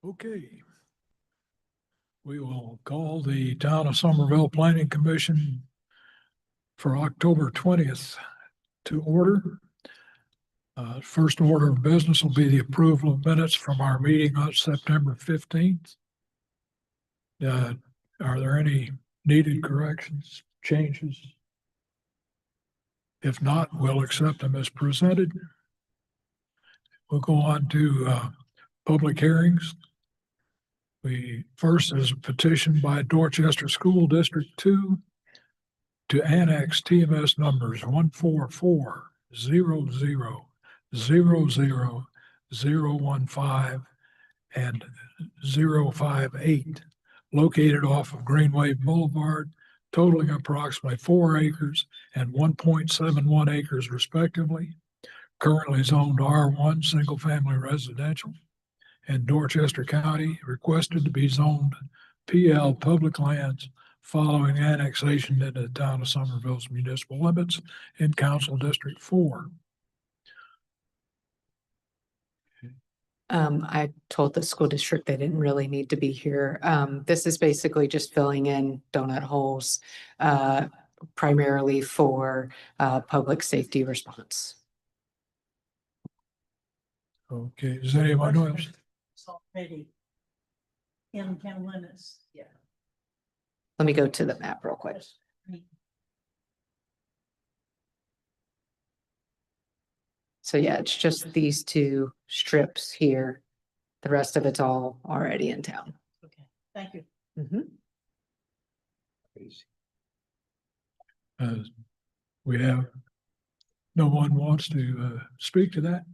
Okay. We will call the Town of Somerville Planning Commission for October 20th to order. First order of business will be the approval of minutes from our meeting on September 15th. Are there any needed corrections, changes? If not, we'll accept them as presented. We'll go on to public hearings. First is a petition by Dorchester School District 2 to annex TMS numbers 144-00-000-015 and 058, located off of Greenway Boulevard, totaling approximately 4 acres and 1.71 acres respectively, currently zoned R1 single family residential, and Dorchester County requested to be zoned PL public lands following annexation into the Town of Somerville's municipal limits in Council District 4. I told the school district they didn't really need to be here. This is basically just filling in donut holes, primarily for public safety response. Okay, does anyone else? It's already in town limits. Yeah. Let me go to the map real quick. So yeah, it's just these two strips here. The rest of it's all already in town. Okay, thank you. We have, no one wants to speak to that.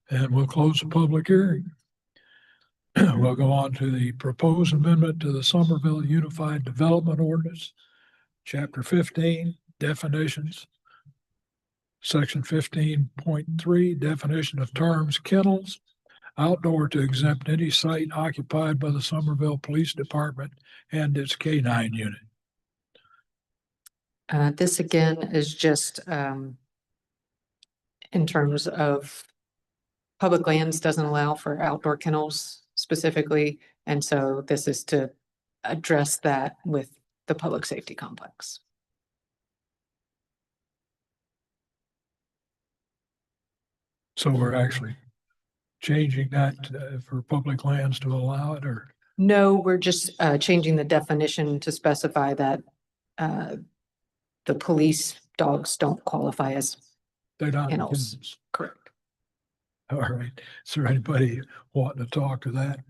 And we'll close the public hearing. We'll go on to the proposed amendment to the Somerville Unified Development Ordinance, Chapter 15, definitions. Section 15.3, definition of terms, kennels, outdoor to exempt any site occupied by the Somerville Police Department and its K-9 unit. This again is just in terms of public lands doesn't allow for outdoor kennels specifically. And so this is to address that with the public safety complex. So we're actually changing that for public lands to allow it, or? No, we're just changing the definition to specify that the police dogs don't qualify as They're not kennels. kennels. Correct. All right. Is there anybody wanting to talk to that?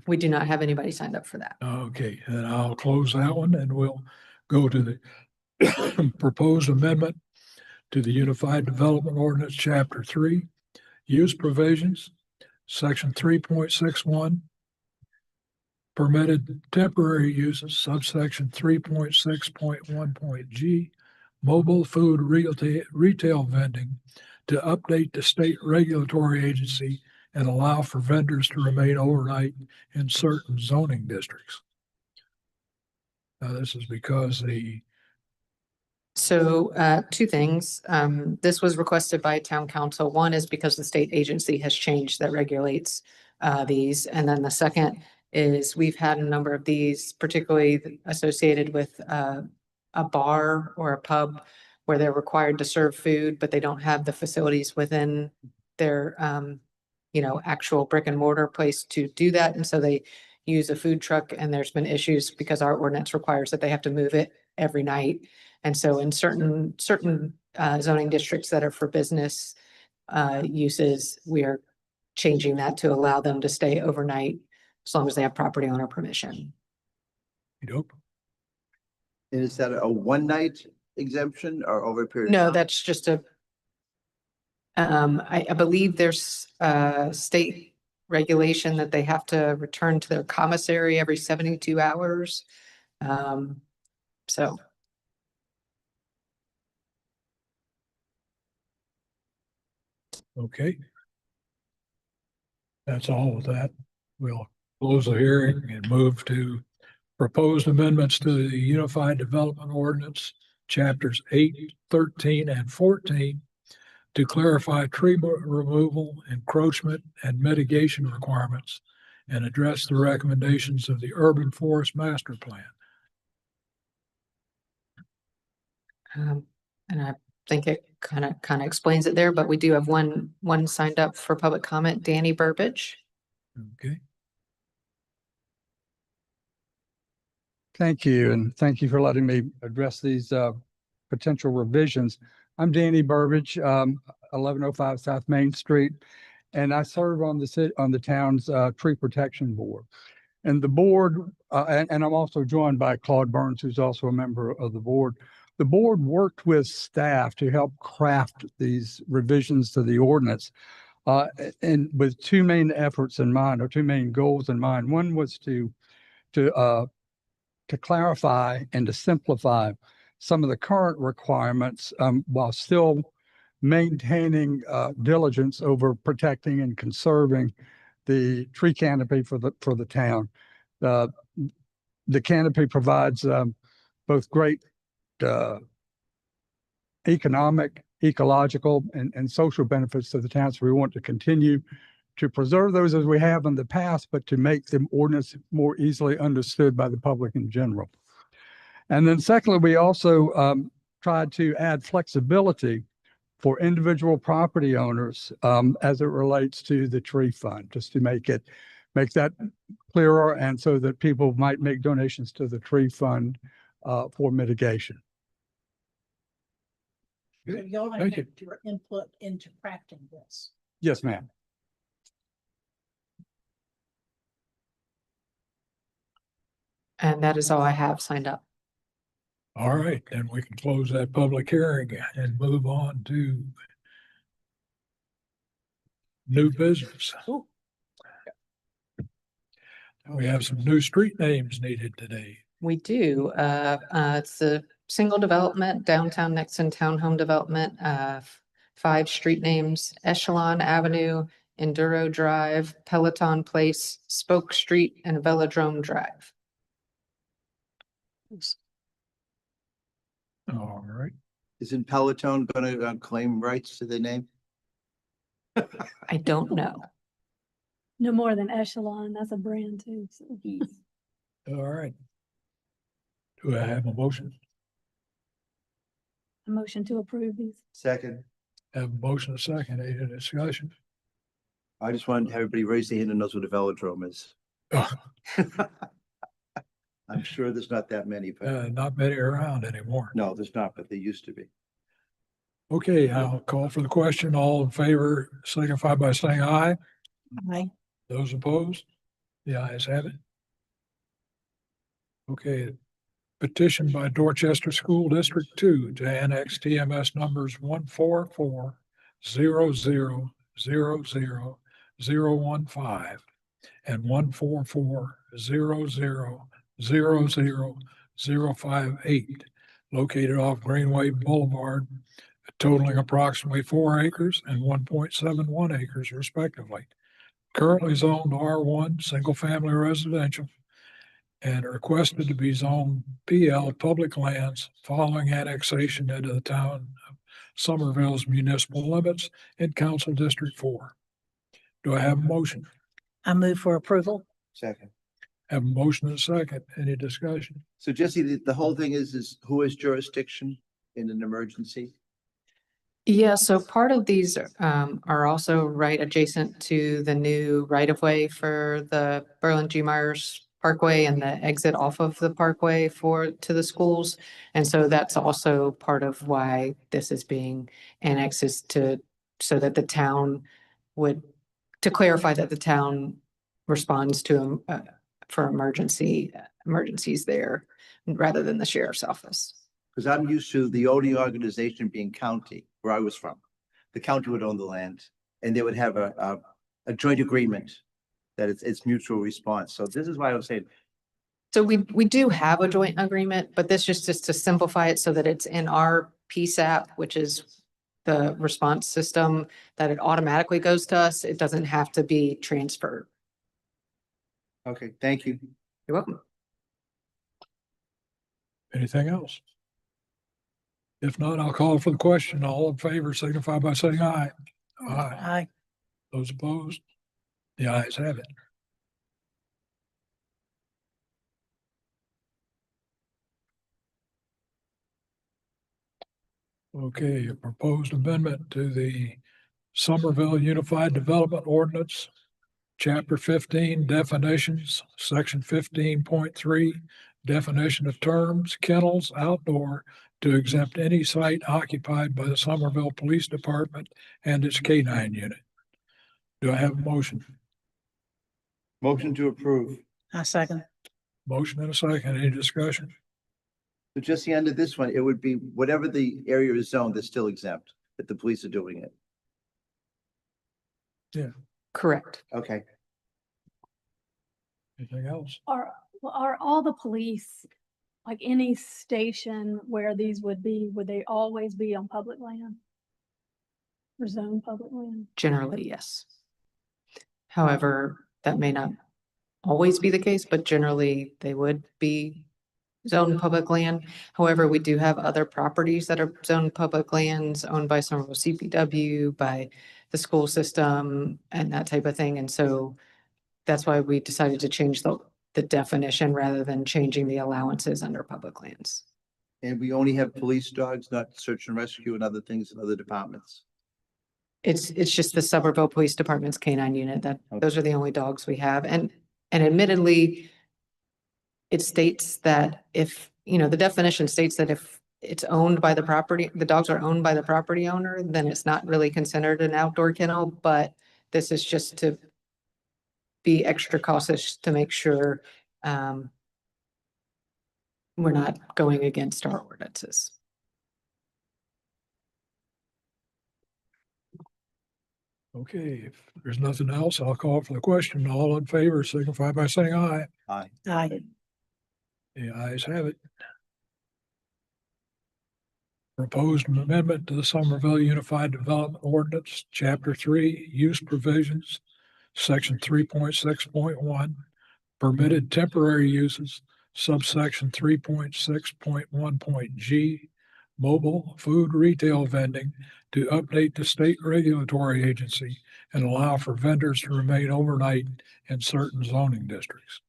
We do not have anybody signed up for that. Okay, and I'll close that one and we'll go to the proposed amendment to the Unified Development Ordinance, Chapter 3, Use Provisions, Section 3.61, Permitted Temporary Uses, subsection 3.6.1.g, Mobile Food Retail Vending, to update the state regulatory agency and allow for vendors to remain overnight in certain zoning districts. Now, this is because So two things. This was requested by town council. One is because the state agency has changed that regulates these. And then the second is we've had a number of these, particularly associated with a bar or a pub where they're required to serve food, but they don't have the facilities within their, actual brick and mortar place to do that. And so they use a food truck, and there's been issues because our ordinance requires that they have to move it every night. And so in certain zoning districts that are for business uses, we are changing that to allow them to stay overnight as long as they have property owner permission. Nope. And is that a one night exemption or over a period? No, of time? that's just a, I believe there's state regulation that they have to return to their commissary every 72 hours. So Okay. That's all of that. We'll close the hearing and move to proposed amendments to the Unified Development Ordinance, chapters 8, 13, and 14 to clarify tree removal, encroachment, and mitigation requirements and address the recommendations of the Urban Forest Master Plan. and I think it kind of explains it there, but we do have one signed up for public comment, Danny Burbidge. Okay. Thank you, and thank you for letting me address these potential revisions. I'm Danny Burbidge, 1105 South Main Street, and I serve on the town's tree protection board. And the board, and I'm also joined by Claude Burns, who's also a member of the board. The board worked with staff to help craft these revisions to the ordinance, and with two main efforts in mind, or two main goals in mind. One was to clarify and to simplify some of the current requirements, while still maintaining diligence over protecting and conserving the tree canopy for the town. The canopy provides both great economic, ecological, and social benefits to the town. So we want to continue to preserve those as we have in the past, but to make the ordinance more easily understood by the public in general. And then secondly, we also tried to add flexibility for individual property owners as it relates to the tree fund, just to make that clearer, and so that people might make donations to the tree fund for mitigation. So y'all have Thank you. your input into crafting this. Yes, ma'am. And that is all I have signed up. All right, then we can close that public hearing and move on to new business. We have some new street names needed today. We do. It's the single development, downtown Nixon Townhome Development, 5 street names: Echelon Avenue, Enduro Drive, Peloton Place, Spoke Street, and Velodrome Drive. All right. Isn't Peloton gonna claim rights to the name? I don't know. No more than Echelon, that's a brand too. So. All right. Do I have a motion? A motion to approve these. Second, Have a motion, a second, any discussion? I just wanted everybody raise their hand and knows what a velodrome is. Oh, I'm sure there's not that many, but not many around anymore. no, there's not, but there used to be. Okay, I'll call for the question. All in favor, signify by saying aye. Aye. Those opposed? The ayes have it. Okay, petition by Dorchester School District 2 to annex TMS numbers 14400000015 and 14400000058, located off Greenway Boulevard, totaling approximately 4 acres and 1.71 acres respectively. Currently zoned R1, single family residential, and requested to be zoned PL public lands following annexation into the town of Somerville's municipal limits in Council District 4. Do I have a motion? I move for approval. Second. Have a motion and a second. Any discussion? So Jesse, the whole thing is who has jurisdiction in an emergency? Yeah, so part of these are also right adjacent to the new right-of-way for the Berlin G. Myers Parkway and the exit off of the Parkway to the schools. And so that's also part of why this is being annexed, is so that the town to clarify that the town responds to, for emergencies there rather than the sheriff's office. Because I'm used to the only organization being county, where I was from. The county would own the land and they would have a joint agreement that it's mutual response. So this is why I was saying, So we do have a joint agreement, but this just to simplify it so that it's in our PSAP, which is the response system, that it automatically goes to us. It doesn't have to be transferred. okay, thank you. You're welcome. Anything else? If not, I'll call for the question. All in favor signify by saying aye. Aye. Aye. Those opposed? The ayes have it. Okay, a proposed amendment to the Somerville Unified Development Ordinance, Chapter 15, definitions, Section 15.3, definition of terms, kennels, outdoor, to exempt any site occupied by the Somerville Police Department and its K-9 unit. Do I have a motion? Motion to approve. I second. Motion and a second. Any discussion? So just the end of this one, it would be whatever the area is zoned, they're still exempt, if the police are doing it. Correct. Okay, Anything else? Are all the police, like any station where these would they always be on public land? Or zone public land? Generally, yes. However, that may not always be the case, but generally they would be zoned public land. However, we do have other properties that are zoned public lands owned by Somerville CPW, by the school system and that type of thing. And so that's why we decided to change the definition rather than changing the allowances under public lands. and we only have police dogs, not search and rescue and other things in other departments. It's just the Somerville Police Department's K-9 unit that, those are the only dogs we have. And admittedly, it states that if, the definition states that if it's owned by the property, the dogs are owned by the property owner, then it's not really considered an outdoor kennel, but this is just to be extra cautious to make sure we're not going against our ordinances. Okay, if there's nothing else, I'll call for the question. All in favor signify by saying aye. Aye. Aye. The ayes have it. Proposed amendment to the Somerville Unified Development Ordinance, Chapter 3, Use Provisions, Section 3.6.1, Permitted Temporary Uses, subsection 3.6.1.g, Mobile Food Retail Vending, to update the state regulatory agency and allow for vendors to remain overnight in certain zoning districts.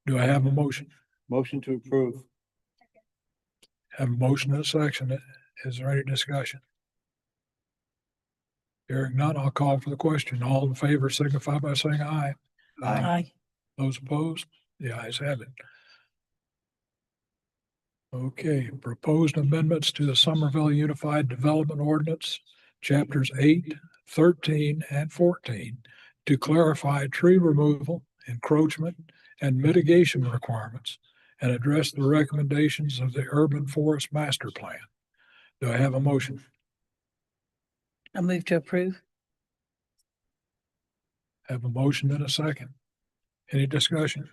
Do I have a motion? Motion to approve. Have a motion and a second. Is there any discussion? Hearing none, I'll call for the question. All in favor signify by saying aye. Aye. Those opposed? The ayes have it. Okay, proposed amendments to the Somerville Unified Development Ordinance, Chapters 8, 13, and 14, to clarify tree removal, encroachment, and mitigation requirements, and address the recommendations of the Urban Forest Master Plan. Do I have a motion? I move to approve. Have a motion and a second. Any discussion?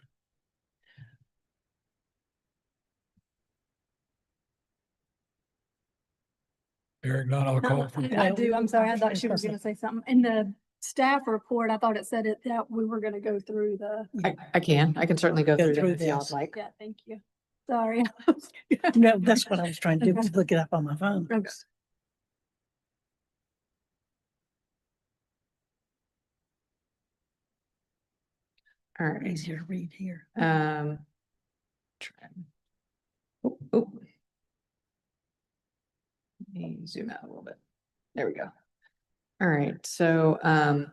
Hearing none, I'll call for. I do, I'm sorry, I thought she was gonna say something. In the staff report, I thought it said that we were gonna go through the, I can certainly go Go through them through if y'all this. like. yeah, thank you. Sorry. No, that's what I was trying to do, Okay. was look it up on my phone. Okay. All right. Easier to read here. Try- Oh, oh. Let me zoom out a little bit. There we go. All right, so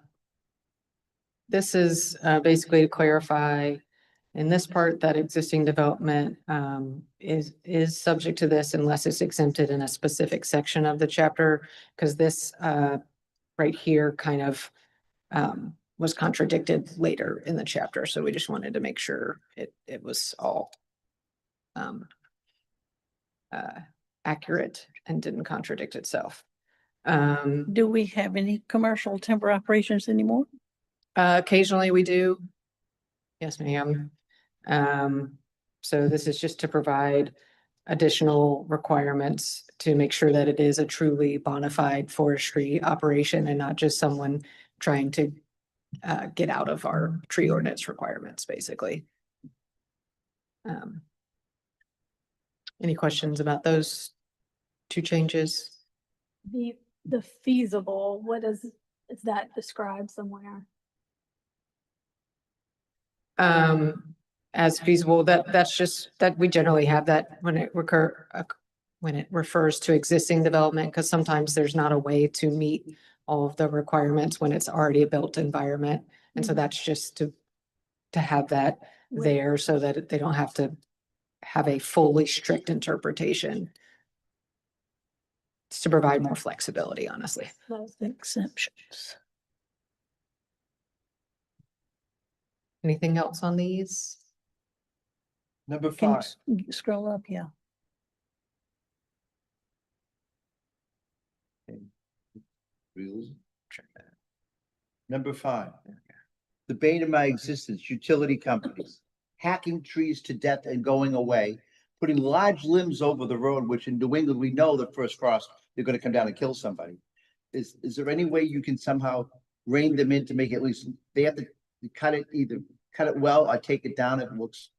this is basically to clarify in this part, that existing development is subject to this unless it's exempted in a specific section of the chapter, because this right here kind of was contradicted later in the chapter. So we just wanted to make sure it was all accurate and didn't contradict itself. Do we have any commercial timber operations anymore? Occasionally we do. Yes, ma'am. So this is just to provide additional requirements to make sure that it is a truly bona fide forestry operation and not just someone trying to get out of our tree ordinance requirements, basically. Any questions about those two changes? The feasible, is that described somewhere? As feasible, that's just, that we generally have that when it when it refers to existing development, because sometimes there's not a way to meet all of the requirements when it's already a built environment. And so Mhm. that's just to have that there so that they don't have to have a fully strict interpretation. It's to provide more flexibility, honestly. Those- Exceptions. Anything else on these? Number Can you 5. scroll up? Yeah. Number 5. The bane of my existence, utility companies, hacking trees to death and going away, putting large limbs over the road, which in New England, we know the first frost, they're gonna come down and kill somebody. Is there any way you can somehow rein them in to make it at least, they have to cut it, either cut it well or take it down if it looks.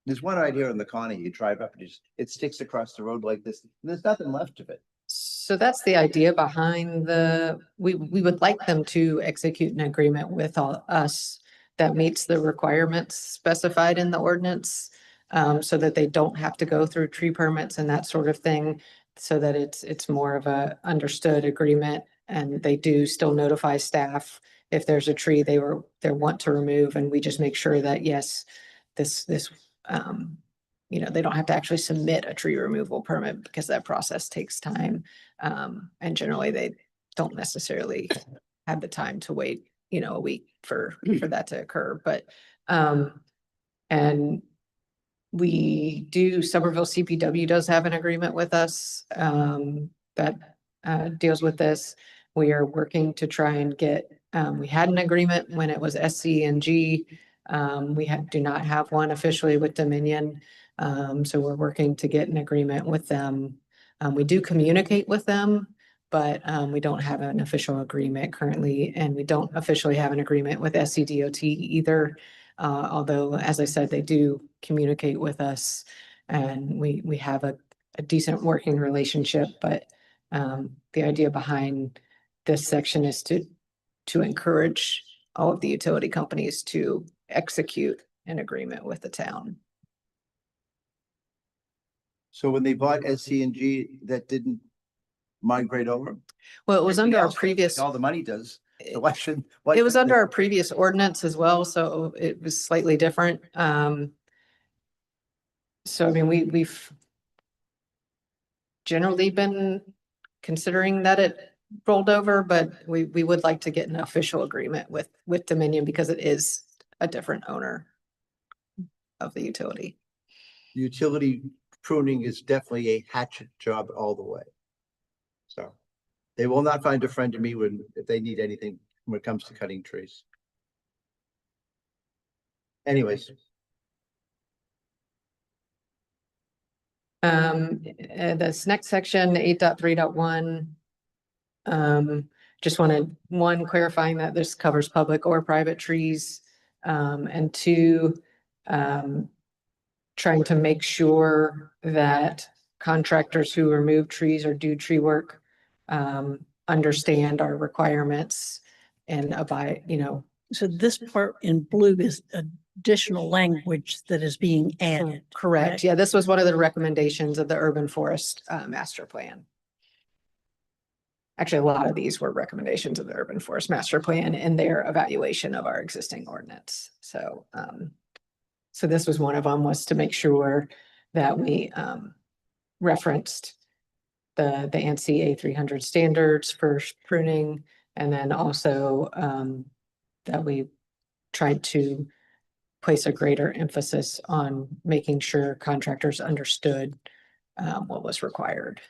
There's one right here in the corner, you drive up and it sticks across the road like this, and there's nothing left of it. So that's the idea behind we would like them to execute an agreement with us that meets the requirements specified in the ordinance. So that they don't have to go through tree permits and that sort of thing, so that it's more of a understood agreement. And they do still notify staff if there's a tree they want to remove, and we just make sure that, yes, this they don't have to actually submit a tree removal permit because that process takes time. And generally they don't necessarily have the time to wait, a week for that to occur. But, and we do, Somerville CPW does have an agreement with us, that, deals with this. We are working to try and get, we had an agreement when it was SC&G. We do not have one officially with Dominion. So we're working to get an agreement with them. We do communicate with them, but we don't have an official agreement currently, and we don't officially have an agreement with SCDOT either. Although, as I said, they do communicate with us, and we have a decent working relationship. But the idea behind this section is to encourage all of the utility companies to execute an agreement with the town. So when they bought SC&G, that didn't migrate over? Well, it was under our Everything else, previous, all the money does. So why shouldn't? it was under our previous ordinance as well, so it was slightly different. So I mean, we've generally been considering that it rolled over, but we would like to get an official agreement with Dominion because it is a different owner of the utility. Utility pruning is definitely a hatchet job all the way. So they will not find a friend to me if they need anything when it comes to cutting trees. Anyways, This next section, 8.3.1. Just wanted, one, clarifying that this covers public or private trees. And two, trying to make sure that contractors who remove trees or do tree work understand our requirements and abide, So this part in blue is additional language that is being added. correct. Yeah, this was one of the recommendations of the urban forest master plan. Actually, a lot of these were recommendations of the urban forest master plan and their evaluation of our existing ordinance. So So this was one of them, was to make sure that we referenced the ANSI A300 standards for pruning, and then also that we tried to place a greater emphasis on making sure contractors understood what was required.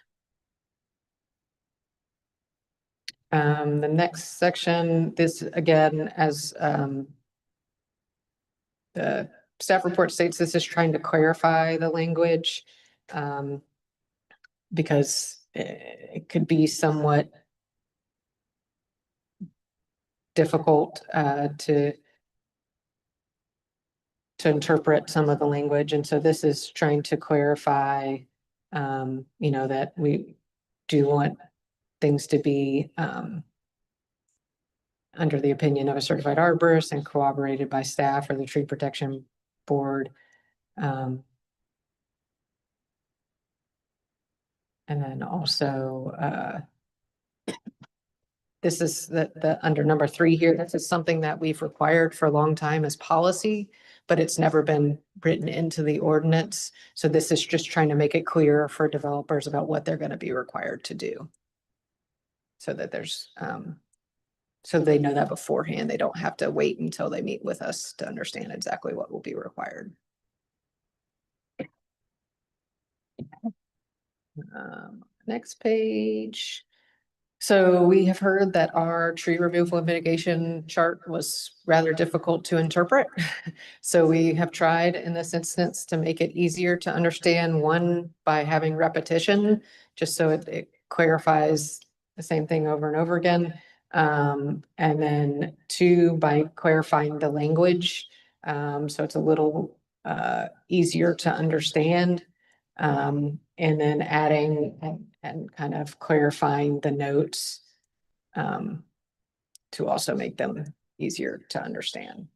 The next section, this again, as the staff report states, this is trying to clarify the language because it could be somewhat difficult to interpret some of the language. And so this is trying to clarify, that we do want things to be under the opinion of a certified arborist and corroborated by staff or the tree protection board. And then also, this is the under number 3 here. This is something that we've required for a long time as policy, but it's never been written into the ordinance. So this is just trying to make it clearer for developers about what they're going to be required to do. So that there's, so they know that beforehand. They don't have to wait until they meet with us to understand exactly what will be required. Next page. So we have heard that our tree removal and mitigation chart was rather difficult to interpret. So we have tried in this instance to make it easier to understand, one, by having repetition, just so it clarifies the same thing over and over again. And then 2, by clarifying the language. So it's a little easier to understand. And then adding and kind of clarifying the notes to also make them easier to understand.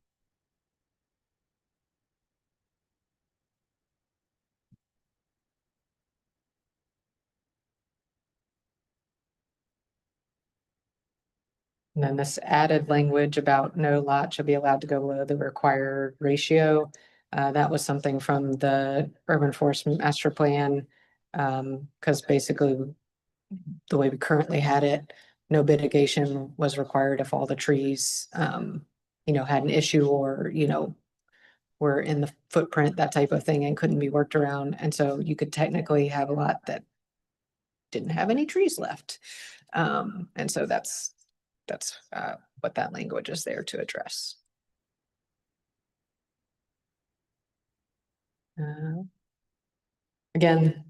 And then this added language about no lot shall be allowed to go below the required ratio. That was something from the urban forest master plan. Because basically the way we currently had it, no mitigation was required if all the trees, had an issue or, were in the footprint, that type of thing, and couldn't be worked around. And so you could technically have a lot that didn't have any trees left. And so that's what that language is there to address. Again,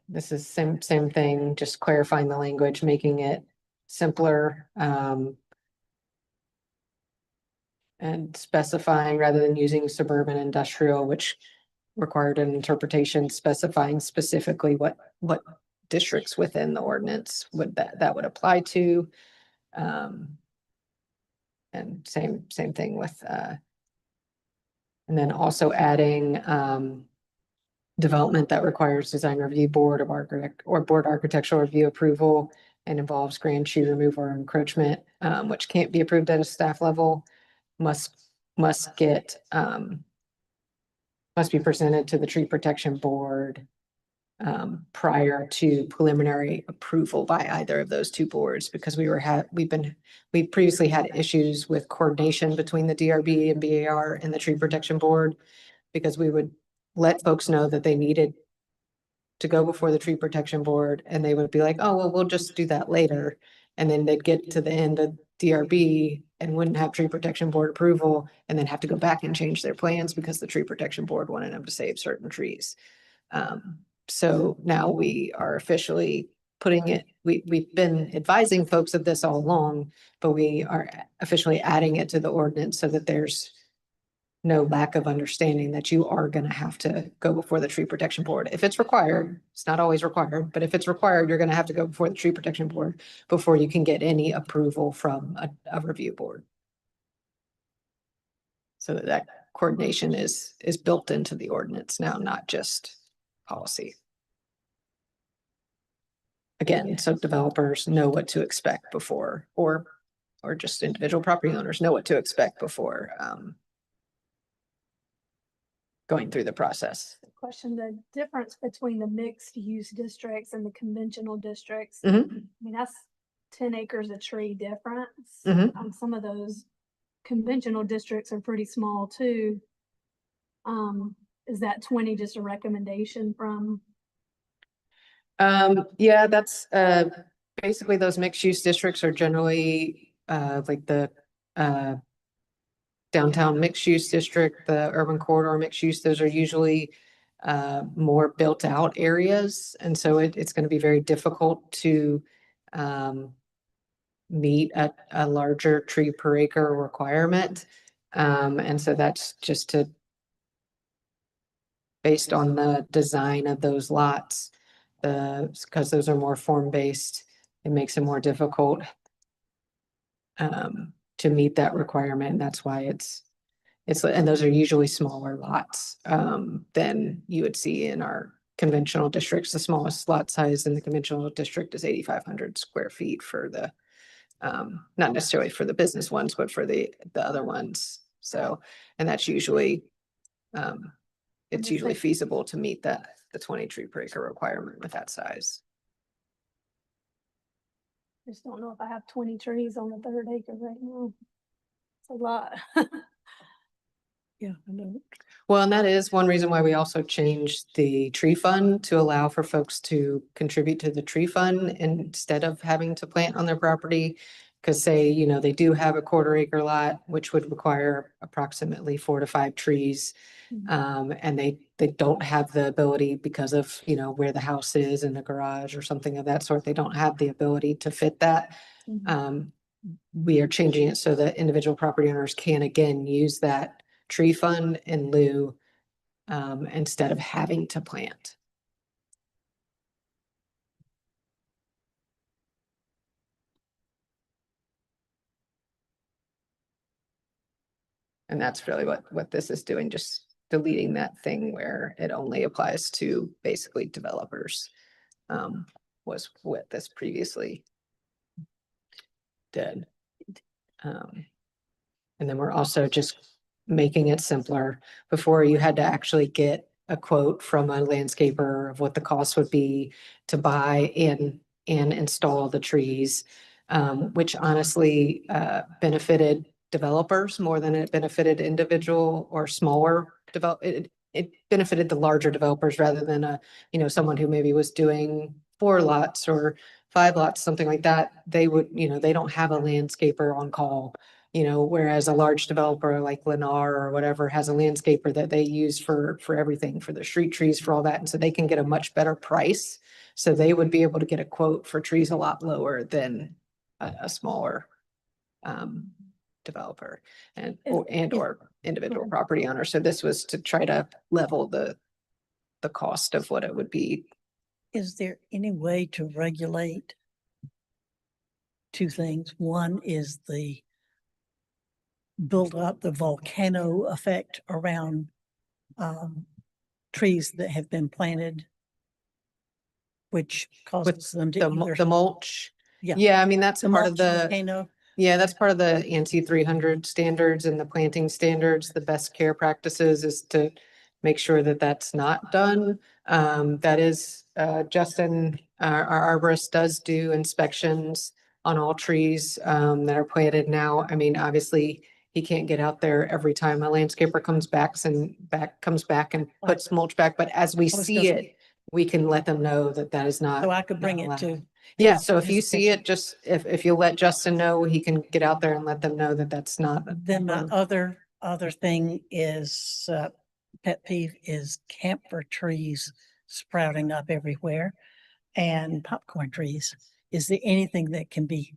this is same thing, just clarifying the language, making it simpler, and specifying rather than using suburban industrial, which required an interpretation, specifying specifically what districts within the ordinance would that would apply to. And same thing with and then also adding development that requires design review board of architect or board architectural review approval and involves grand tree removal or encroachment, which can't be approved at a staff level, must be presented to the tree protection board prior to preliminary approval by either of those 2 boards, because we previously had issues with coordination between the DRB and BAR and the tree protection board, because we would let folks know that they needed to go before the tree protection board, and they would be like, oh, well, we'll just do that later. And then they'd get to the end of DRB and wouldn't have tree protection board approval, and then have to go back and change their plans because the tree protection board wanted them to save certain trees. So now we are officially putting it, we've been advising folks of this all along, but we are officially adding it to the ordinance so that there's no lack of understanding that you are going to have to go before the tree protection board. If it's required, it's not always required, but if it's required, you're going to have to go before the tree protection board before you can get any approval from a review board. So that coordination is built into the ordinance now, not just policy. Again, so developers know what to expect before, or just individual property owners know what to expect before going through the process. Question, the difference between the mixed use districts and the conventional districts. Mhm. I mean, that's 10 acres a tree difference. Mhm. Some of those conventional districts are pretty small too. Is that 20 just a recommendation from? Yeah, that's, basically those mixed use districts are generally, like the, downtown mixed use district, the urban corridor mixed use, those are usually, more built out areas. And so it's going to be very difficult to, meet a larger tree per acre requirement. And so that's just to, based on the design of those lots, because those are more form-based, it makes it more difficult to meet that requirement. And that's why and those are usually smaller lots than you would see in our conventional districts. The smallest lot size in the conventional district is 8,500 square feet for the not necessarily for the business ones, but for the other ones. So, and that's usually it's just usually think- feasible to meet the 20 tree per acre requirement with that size. Just don't know if I have 20 trees on the 3rd acre right now. It's a lot. Yeah, I know. Well, and that is one reason why we also changed the tree fund to allow for folks to contribute to the tree fund instead of having to plant on their property. Because say, you know, they do have a 1/4 acre lot, which would require approximately 4 to 5 trees. And they don't have the ability because of, you know, where the house is in the garage or something of that sort. They don't have the ability to fit that. Mhm. We are changing it so that individual property owners can again use that tree fund in lieu instead of having to plant. And that's really what this is doing, just deleting that thing where it only applies to basically developers. Was what this previously did. And then we're also just making it simpler. Before you had to actually get a quote from a landscaper of what the cost would be to buy and install the trees, which honestly benefited developers more than it benefited individual or smaller it benefited the larger developers rather than someone who maybe was doing 4 lots or 5 lots, something like that. They would, they don't have a landscaper on call. Whereas a large developer like Lennar or whatever has a landscaper that they use for everything, for the street trees, for all that. And so they can get a much better price. So they would be able to get a quote for trees a lot lower than a smaller developer or individual property owner. So this was to try to level the cost of what it would be. Is there any way to regulate 2 things? One is the build up the volcano effect around trees that have been planted, which causes them to either. The mulch. Yeah. Yeah, I mean, that's The part of mulch the, volcano. yeah, that's part of the ANSI 300 standards and the planting standards. The best care practices is to make sure that that's not done. That is, Justin, our arborist does do inspections on all trees that are planted now. I mean, obviously, he can't get out there every time a landscaper comes back and puts mulch back, but as we was see gonna- it, we can let them know that that is not. So I could bring not it allowed. to. Yeah, his- so if his you see attention. it, just if you let Justin know, he can get out there and let them know that that's not. Then my other thing is pet peeve is camphor trees sprouting up everywhere and popcorn trees. Is there anything that can be?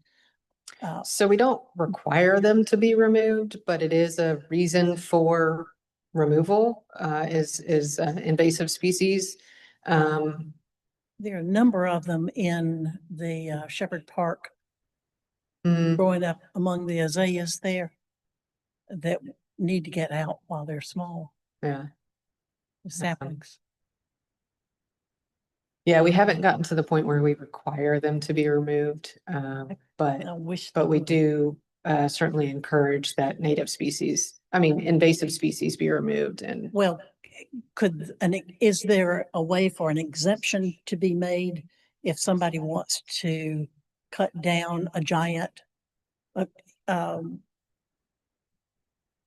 So we don't require them to be removed, but it is a reason for removal, is invasive species. There are a number of them in the Shepherd Park mm, growing up among the azaleas there that need to get out while they're small, yeah. the saplings. Yeah, we haven't gotten to the point where we require them to be removed, but I wish. But they we would. do certainly encourage that invasive species be removed and. Well, is there a way for an exemption to be made if somebody wants to cut down a giant uh, um,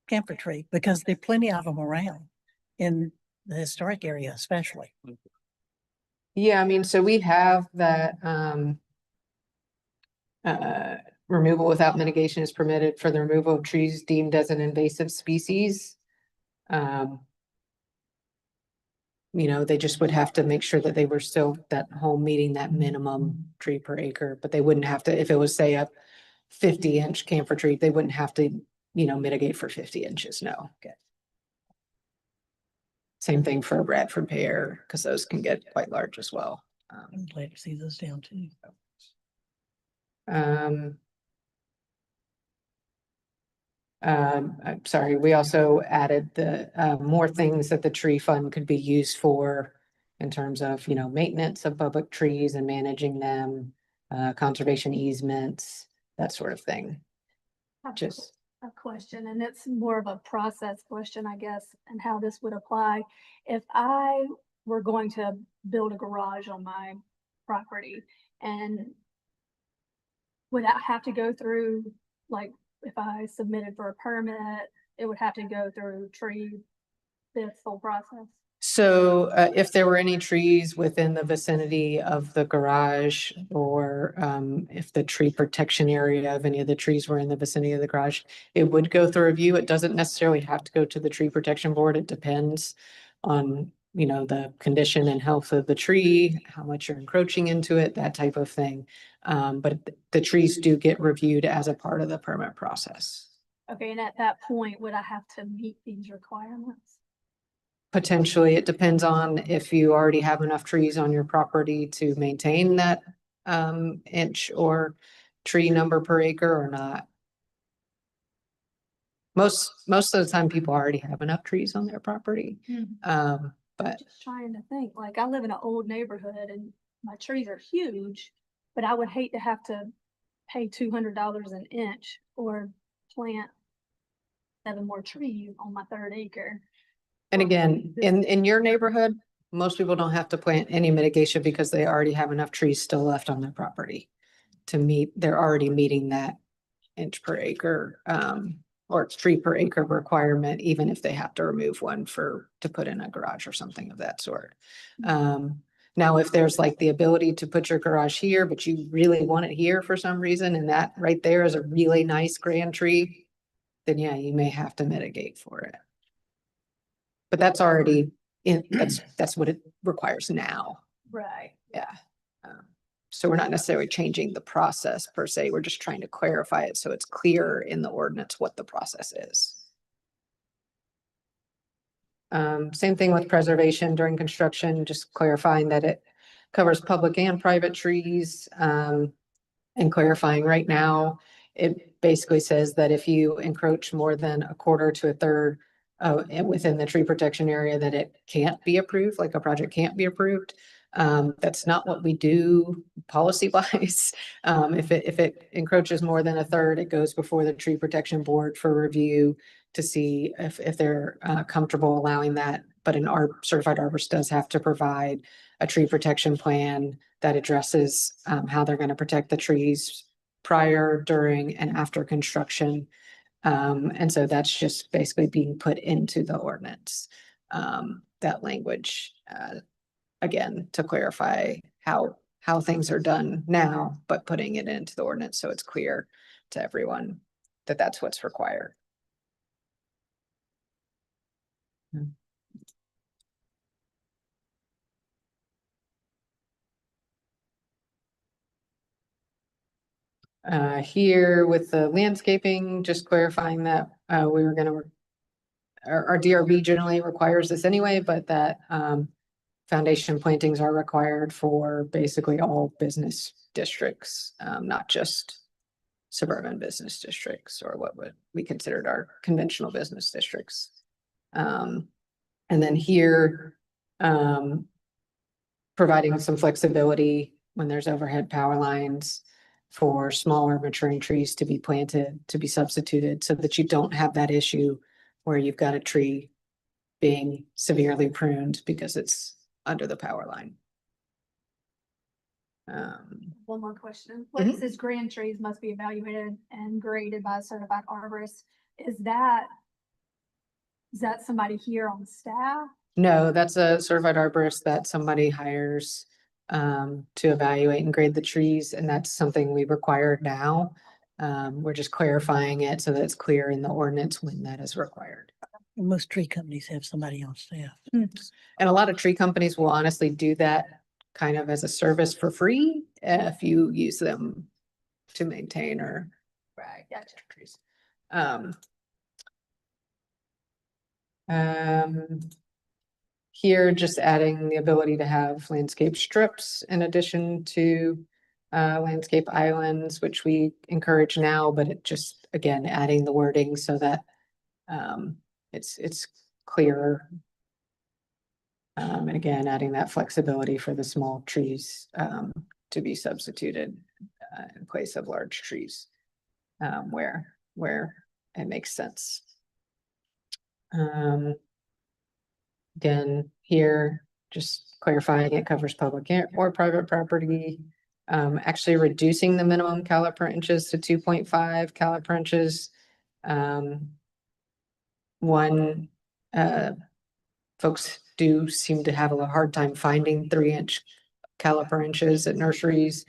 camphor tree? Because there are plenty of them around in the historic area especially. Yeah, I mean, so we have that, removal without mitigation is permitted for the removal of trees deemed as an invasive species. You know, they just would have to make sure that they were still that home meeting that minimum tree per acre, but they wouldn't have to, if it was say a 50-inch camphor tree, they wouldn't have to, you know, mitigate for 50 inches, no. Okay. Same thing for a Bradford pear, because those can get quite large as well. I'm glad to see those down too. I'm sorry, we also added the, more things that the tree fund could be used for in terms of, you know, maintenance of public trees and managing them, conservation easements, that sort of thing. Just, A question, and it's more of a process question, I guess, and how this would apply. If I were going to build a garage on my property, and would I have to go through, like, if I submitted for a permit, it would have to go through this whole process? so, if there were any trees within the vicinity of the garage, or, if the tree protection area of any of the trees were in the vicinity of the garage, it would go through review. It doesn't necessarily have to go to the tree protection board. It depends on, you know, the condition and health of the tree, how much you're encroaching into it, that type of thing. But the trees do get reviewed as a part of the permit process. Okay, and at that point, would I have to meet these requirements? Potentially, it depends on if you already have enough trees on your property to maintain that inch or tree number per acre or not. Most of the time, people already have enough trees on their property. But Just trying to think, like, I live in an old neighborhood and my trees are huge, but I would hate to have to pay $200 an inch or plant 7 more trees on my 3rd acre. and again, in your neighborhood, most people don't have to plant any mitigation because they already have enough trees still left on their property to meet, they're already meeting that inch per acre, or tree per acre requirement, even if they have to remove one to put in a garage or something of that sort. Now, if there's like the ability to put your garage here, but you really want it here for some reason, and that right there is a really nice grand tree, then yeah, you may have to mitigate for it. But that's already that's what it requires now. Right. Yeah. So we're not necessarily changing the process per se. We're just trying to clarify it so it's clear in the ordinance what the process is. Same thing with preservation during construction, just clarifying that it covers public and private trees. And clarifying right now, it basically says that if you encroach more than 1/4 to 1/3 within the tree protection area, that it can't be approved, like a project can't be approved. That's not what we do policy wise. If it encroaches more than 1/3, it goes before the tree protection board for review to see if they're comfortable allowing that. But an certified arborist does have to provide a tree protection plan that addresses how they're going to protect the trees prior, during, and after construction. And so that's just basically being put into the ordinance. That language, again, to clarify how things are done now, but putting it into the ordinance so it's clear to everyone that that's what's required. Here with the landscaping, just clarifying that we were gonna, our DRB generally requires this anyway, but that foundation plantings are required for basically all business districts, not just suburban business districts or what would we considered our conventional business districts. And then here, providing some flexibility when there's overhead power lines for smaller maturing trees to be planted, to be substituted, so that you don't have that issue where you've got a tree being severely pruned because it's under the power line. One more question. What Mhm. it says grand trees must be evaluated and graded by a certified arborist. Is that somebody here on staff? No, that's a certified arborist that somebody hires to evaluate and grade the trees, and that's something we require now. We're just clarifying it so that it's clear in the ordinance when that is required. Most tree companies have somebody on staff. And a lot of tree companies will honestly do that kind of as a service for free if you use them to maintain or. Right, gotcha. Trees. Here, just adding the ability to have landscape strips in addition to landscape islands, which we encourage now, but it just, again, adding the wording so that it's clearer. And again, adding that flexibility for the small trees to be substituted in place of large trees where it makes sense. Again, here, just clarifying it covers public or private property. Actually reducing the minimum caliper inches to 2.5 caliper inches. Folks do seem to have a hard time finding 3-inch caliper inches at nurseries.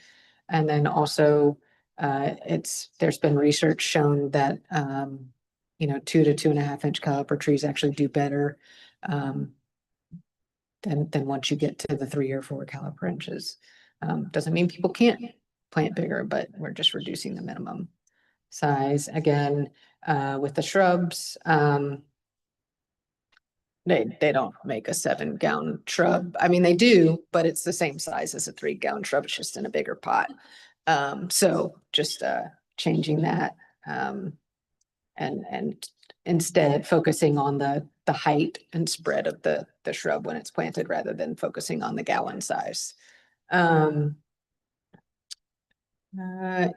And then also, there's been research shown that, 2 to 2.5-inch caliper trees actually do better than once you get to the 3 or 4 caliper inches. Doesn't mean people can't plant bigger, but we're just reducing the minimum size. Again, with the shrubs, they don't make a 7-gallon shrub. I mean, they do, but it's the same size as a 3-gallon shrub. It's just in a bigger pot. So just changing that and instead focusing on the height and spread of the shrub when it's planted rather than focusing on the gallon size.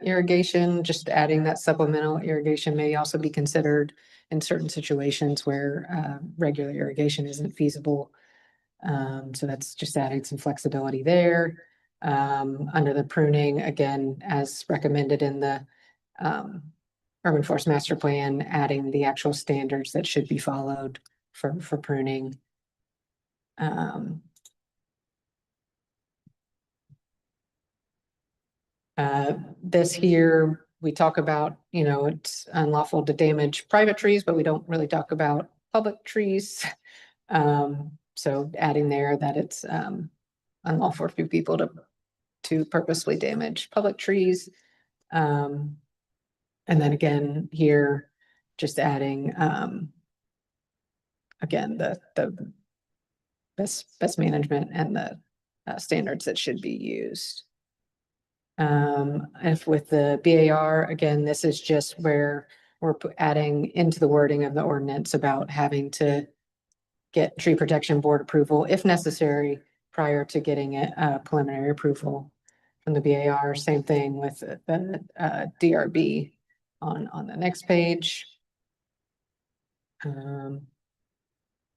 Irrigation, just adding that supplemental irrigation may also be considered in certain situations where regular irrigation isn't feasible. So that's just adding some flexibility there. Under the pruning, again, as recommended in the Urban Forest Master Plan, adding the actual standards that should be followed for pruning. This here, we talk about, it's unlawful to damage private trees, but we don't really talk about public trees. So adding there that it's unlawful for people to purposely damage public trees. And then again, here, just adding, again, the best management and the standards that should be used. If with the BAR, again, this is just where we're adding into the wording of the ordinance about having to get tree protection board approval if necessary prior to getting it preliminary approval from the BAR. Same thing with the DRB on the next page.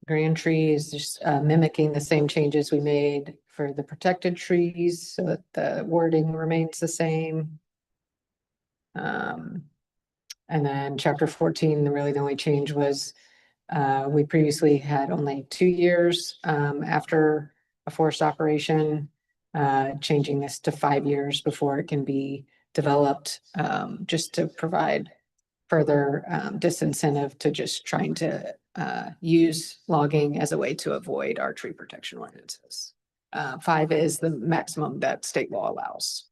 Grand trees, just mimicking the same changes we made for the protected trees so that the wording remains the same. And then chapter 14, really the only change was we previously had only 2 years after a forest operation, changing this to 5 years before it can be developed, just to provide further disincentive to just trying to use logging as a way to avoid our tree protection ordinances. 5 is the maximum that state law allows.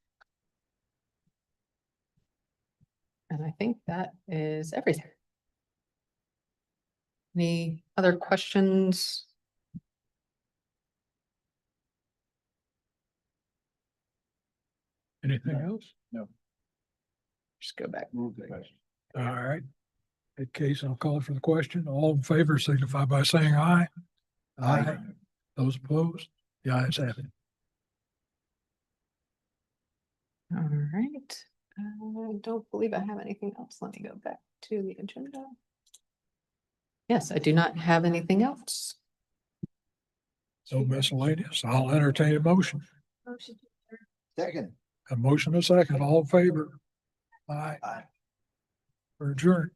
And I think that is everything. Any other questions? Anything else? Just go back. All right. In case I'll call for the question. All in favor signify by saying aye. Aye. Those opposed? The ayes have it. All right. I don't believe I have anything else. Let me go back to the agenda. Yes, I do not have anything else. No miscellaneous. I'll entertain a motion. Motion to adjourn. Second. A motion, a second, all in favor? Aye. Aye. We're adjourned.